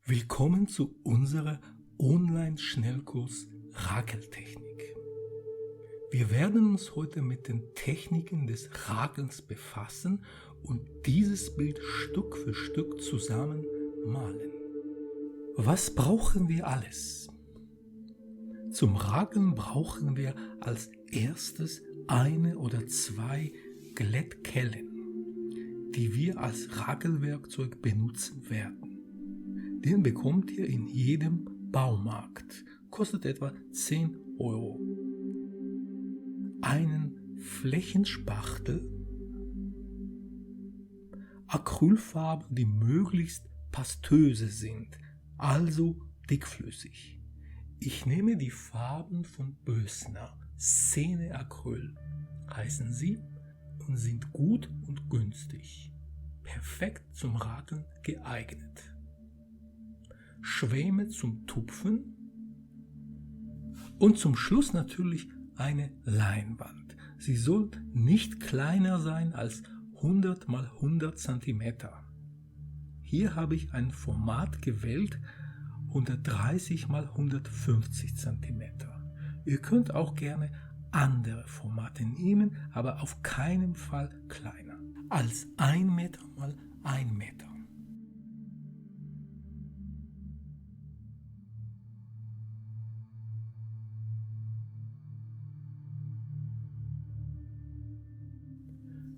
Willkommen zu unserer Online-Schnellkurs Rakeltechnik. Wir werden uns heute mit den Techniken des Rakelns befassen und dieses Bild Stück für Stück zusammen malen. Was brauchen wir alles? Zum Rakeln brauchen wir als erstes eine oder zwei Glättkellen, die wir als Rakelwerkzeug benutzen werden. Den bekommt ihr in jedem Baumarkt, kostet etwa 10 Euro. Einen Flächenspachtel, Acrylfarben, die möglichst pastöse sind, also dickflüssig. Ich nehme die Farben von Bösner, Szene Acryl heißen sie und sind gut und günstig, perfekt zum Rakeln geeignet. Schwämme zum Tupfen und zum Schluss natürlich eine Leinwand. Sie soll nicht kleiner sein als 100 x 100 cm. Hier habe ich ein Format gewählt, 130 x 150 cm. Ihr könnt auch gerne andere Formate nehmen, aber auf keinen Fall kleiner als 1 Meter x 1 Meter.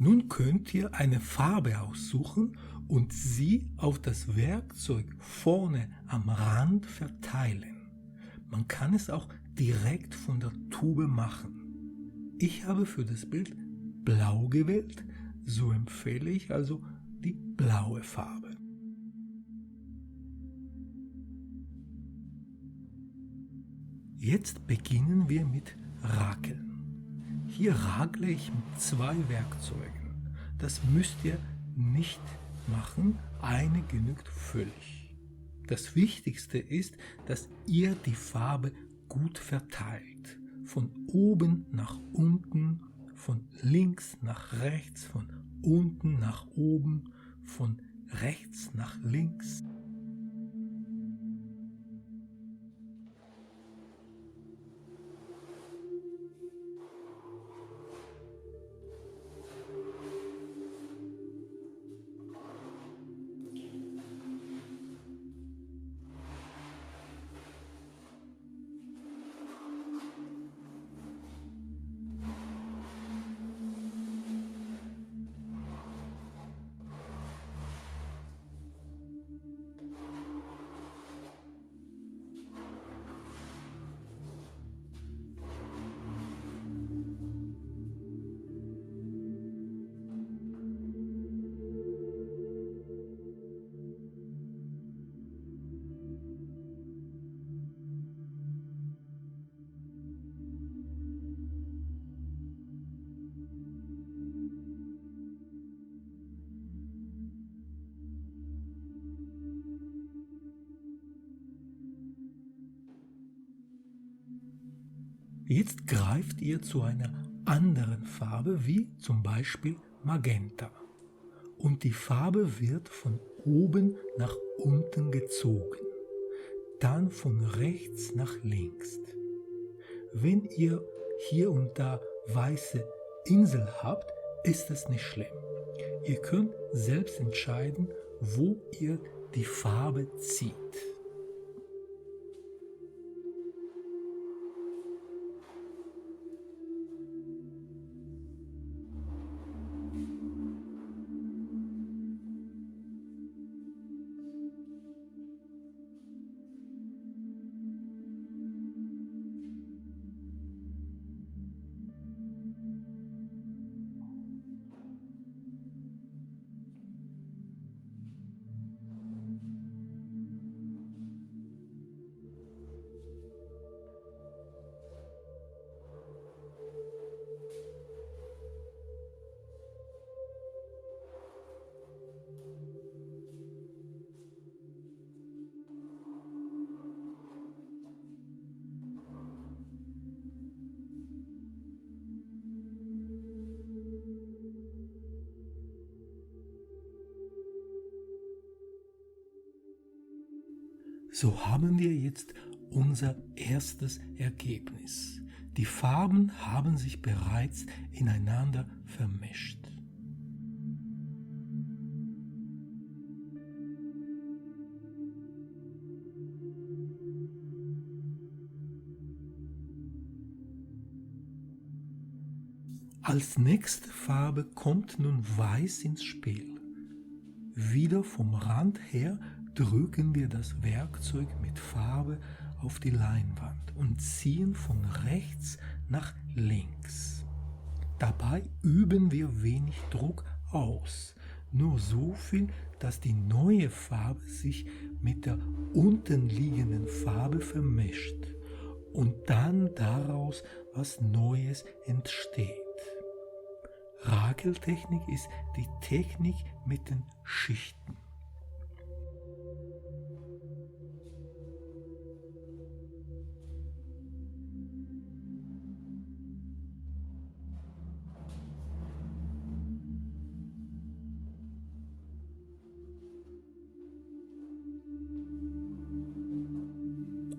Nun könnt ihr eine Farbe aussuchen und sie auf das Werkzeug vorne am Rand verteilen. Man kann es auch direkt von der Tube machen. Ich habe für das Bild Blau gewählt, so empfehle ich also die blaue Farbe. Jetzt beginnen wir mit Rakeln. Hier rakle ich mit zwei Werkzeugen. Das müsst ihr nicht machen, eine genügt völlig. Das Wichtigste ist, dass ihr die Farbe gut verteilt. Von oben nach unten, von links nach rechts, von unten nach oben, von rechts nach links. Jetzt greift ihr zu einer anderen Farbe, wie zum Beispiel Magenta. Und die Farbe wird von oben nach unten gezogen, dann von rechts nach links. Wenn ihr hier und da weiße Insel habt, ist das nicht schlimm. Ihr könnt selbst entscheiden, wo ihr die Farbe zieht. So haben wir jetzt unser erstes Ergebnis. Die Farben haben sich bereits ineinander vermischt. Als nächste Farbe kommt nun Weiß ins Spiel. Wieder vom Rand her drücken wir das Werkzeug mit Farbe auf die Leinwand und ziehen von rechts nach links. Dabei üben wir wenig Druck aus, nur so viel, dass die neue Farbe sich mit der unten liegenden Farbe vermischt und dann daraus was Neues entsteht. Rakeltechnik ist die Technik mit den Schichten.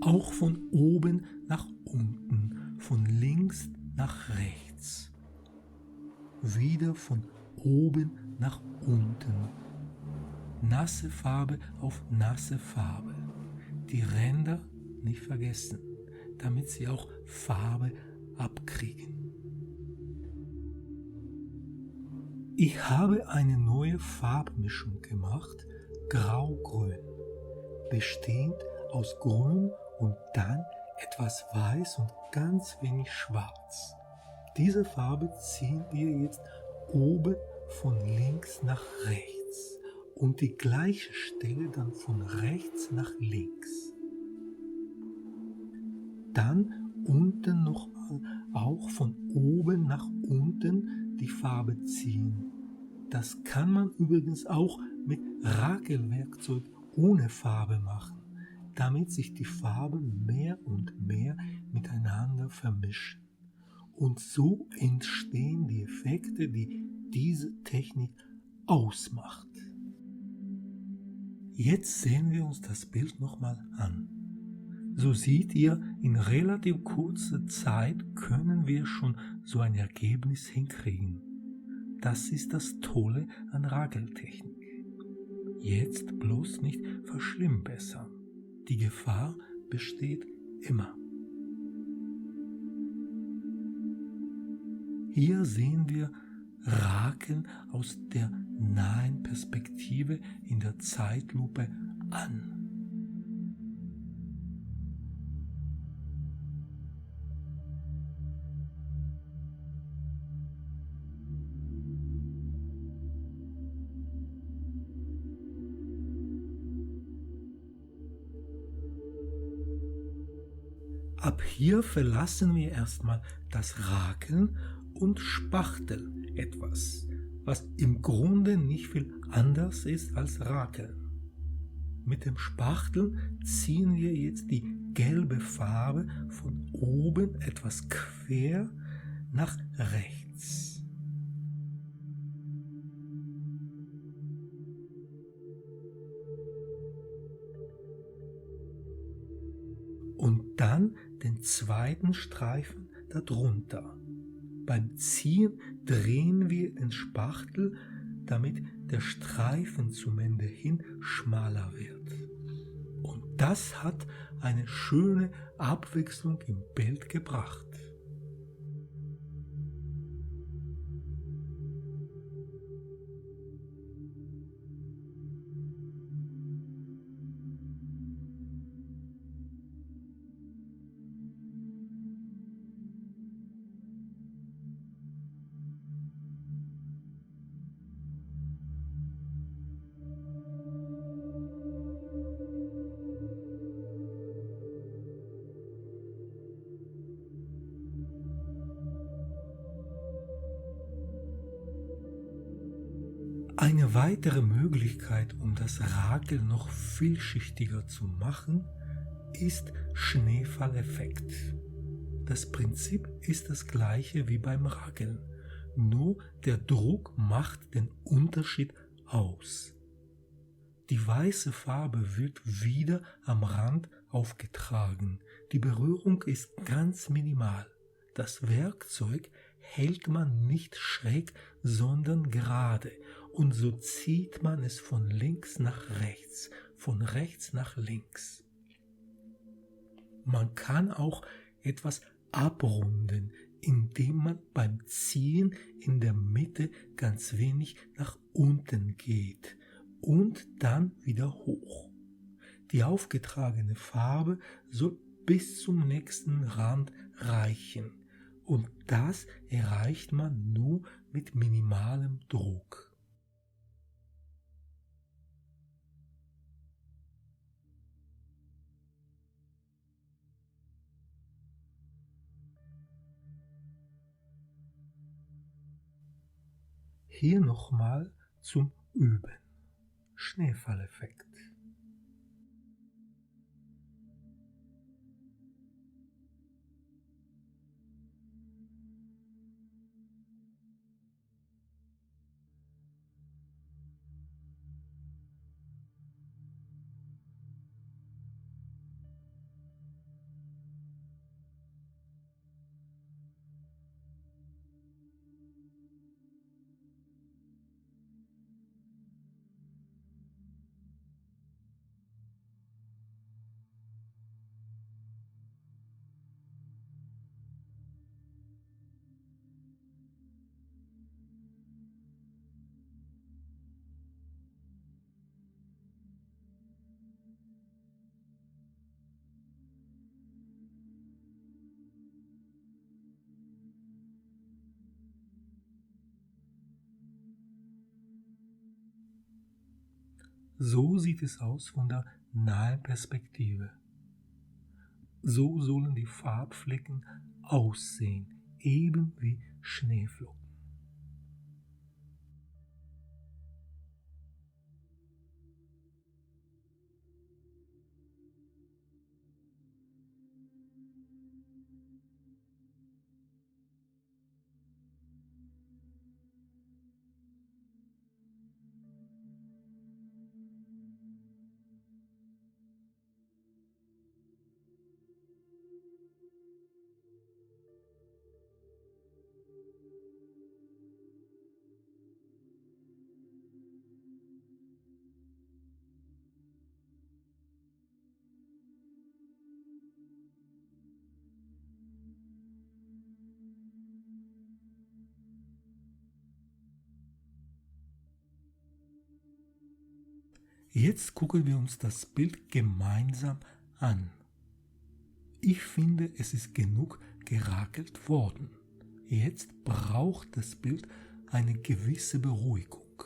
Auch von oben nach unten, von links nach rechts. Wieder von oben nach unten. Nasse Farbe auf nasse Farbe. Die Ränder nicht vergessen, damit sie auch Farbe abkriegen. Ich habe eine neue Farbmischung gemacht, grau-grün, bestehend aus Grün und dann etwas Weiß und ganz wenig Schwarz. Diese Farbe ziehen wir jetzt oben von links nach rechts und die gleiche Stelle dann von rechts nach links. Dann unten nochmal auch von oben nach unten die Farbe ziehen. Das kann man übrigens auch mit Rakelwerkzeug ohne Farbe machen, damit sich die Farben mehr und mehr miteinander vermischen. Und so entstehen die Effekte, die diese Technik ausmacht. Jetzt sehen wir uns das Bild nochmal an. So seht ihr, in relativ kurzer Zeit können wir schon so ein Ergebnis hinkriegen. Das ist das Tolle an Rakeltechnik. Jetzt bloß nicht verschlimmbessern. Die Gefahr besteht immer. Hier sehen wir Rakeln aus der nahen Perspektive in der Zeitlupe an. Ab hier verlassen wir erstmal das Rakeln und spachteln etwas, was im Grunde nicht viel anders ist als Rakeln. Mit dem Spachteln ziehen wir jetzt die gelbe Farbe von oben etwas quer nach rechts. Und dann den zweiten Streifen darunter. Beim Ziehen drehen wir den Spachtel, damit der Streifen zum Ende hin schmaler wird. Und das hat eine schöne Abwechslung im Bild gebracht. Eine weitere Möglichkeit, um das Rakel noch vielschichtiger zu machen, ist Schneefalleffekt. Das Prinzip ist das gleiche wie beim Rakeln, nur der Druck macht den Unterschied aus. Die weiße Farbe wird wieder am Rand aufgetragen. Die Berührung ist ganz minimal. Das Werkzeug hält man nicht schräg, sondern gerade. Und so zieht man es von links nach rechts, von rechts nach links. Man kann auch etwas abrunden, indem man beim Ziehen in der Mitte ganz wenig nach unten geht und dann wieder hoch. Die aufgetragene Farbe soll bis zum nächsten Rand reichen und das erreicht man nur mit minimalem Druck. Hier nochmal zum Üben. Schneefalleffekt. So sieht es aus von der nahen Perspektive. So sollen die Farbflecken aussehen, eben wie Schneeflocken. Jetzt gucken wir uns das Bild gemeinsam an. Ich finde, es ist genug gerakelt worden. Jetzt braucht das Bild eine gewisse Beruhigung.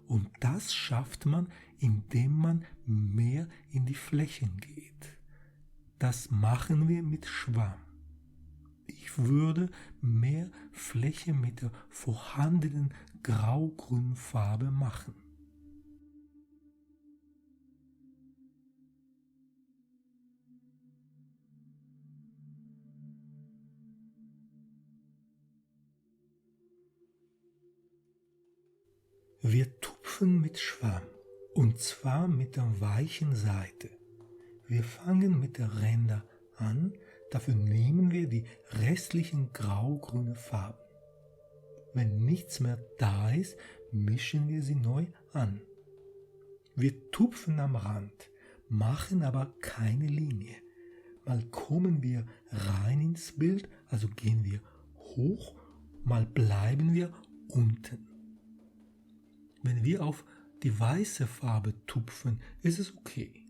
Und das schafft man, indem man mehr in die Flächen geht. Das machen wir mit Schwamm. Ich würde mehr Fläche mit der vorhandenen grau-grünen Farbe machen. Wir tupfen mit Schwamm, und zwar mit der weichen Seite. Wir fangen mit der Ränder an, dafür nehmen wir die restlichen grau-grüne Farben. Wenn nichts mehr da ist, mischen wir sie neu an. Wir tupfen am Rand, machen aber keine Linie. Mal kommen wir rein ins Bild, also gehen wir hoch, mal bleiben wir unten. Wenn wir auf die weiße Farbe tupfen, ist es okay.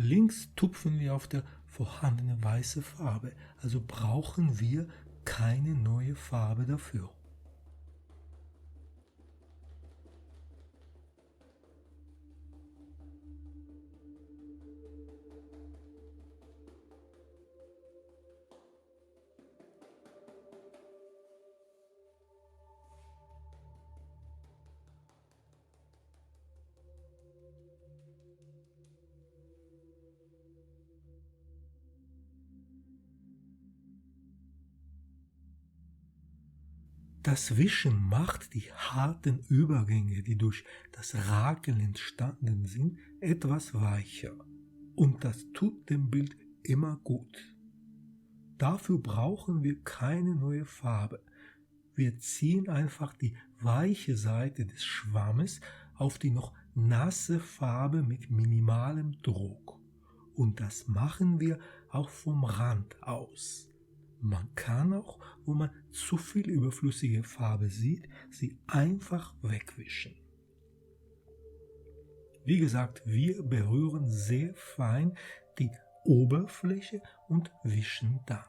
links tupfen wir auf der vorhandenen weißen Farbe, also brauchen wir keine neue Farbe dafür. Das Wischen macht die harten Übergänge, die durch das Rakeln entstanden sind, etwas weicher. Und das tut dem Bild immer gut. Dafür brauchen wir keine neue Farbe. Wir ziehen einfach die weiche Seite des Schwammes auf die noch nasse Farbe mit minimalem Druck. Und das machen wir auch vom Rand aus. Man kann auch, wo man zu viel überflüssige Farbe sieht, sie einfach wegwischen. Wie gesagt, wir berühren sehr fein die Oberfläche und wischen dann.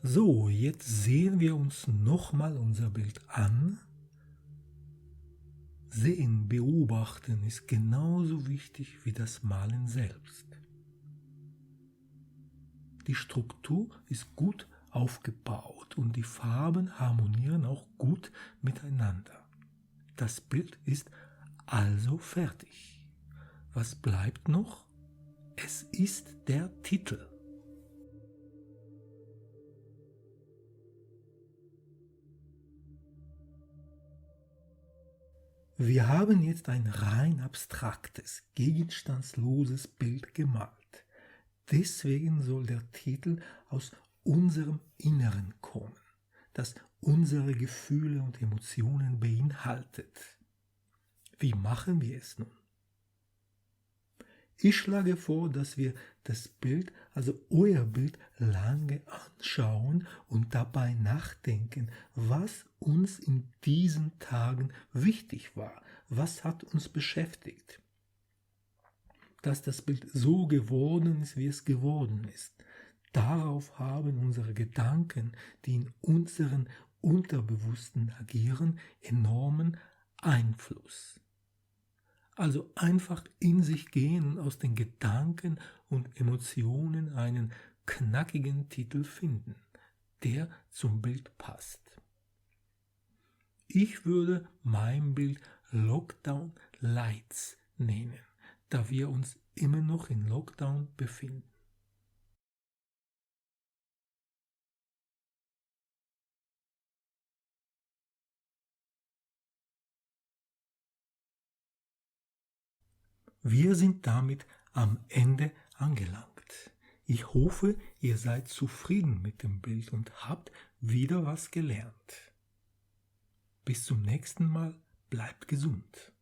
So, jetzt sehen wir uns nochmal unser Bild an. Sehen, beobachten ist genauso wichtig wie das Malen selbst. Die Struktur ist gut aufgebaut und die Farben harmonieren auch gut miteinander. Das Bild ist also fertig. Was bleibt noch? Es ist der Titel. Wir haben jetzt ein rein abstraktes, gegenstandsloses Bild gemalt. Deswegen soll der Titel aus unserem Inneren kommen, das unsere Gefühle und Emotionen beinhaltet. Wie machen wir es nun? Ich schlage vor, dass wir das Bild, also euer Bild, lange anschauen und dabei nachdenken, was uns in diesen Tagen wichtig war, was hat uns beschäftigt. Dass das Bild so geworden ist, wie es geworden ist. Darauf haben unsere Gedanken, die in unseren Unterbewussten agieren, enormen Einfluss. Also einfach in sich gehen und aus den Gedanken und Emotionen einen knackigen Titel finden, der zum Bild passt. Ich würde mein Bild Lockdown Lights nennen, da wir uns immer noch in Lockdown befinden. Wir sind damit am Ende angelangt. Ich hoffe, ihr seid zufrieden mit dem Bild und habt wieder was gelernt. Bis zum nächsten Mal, bleibt gesund.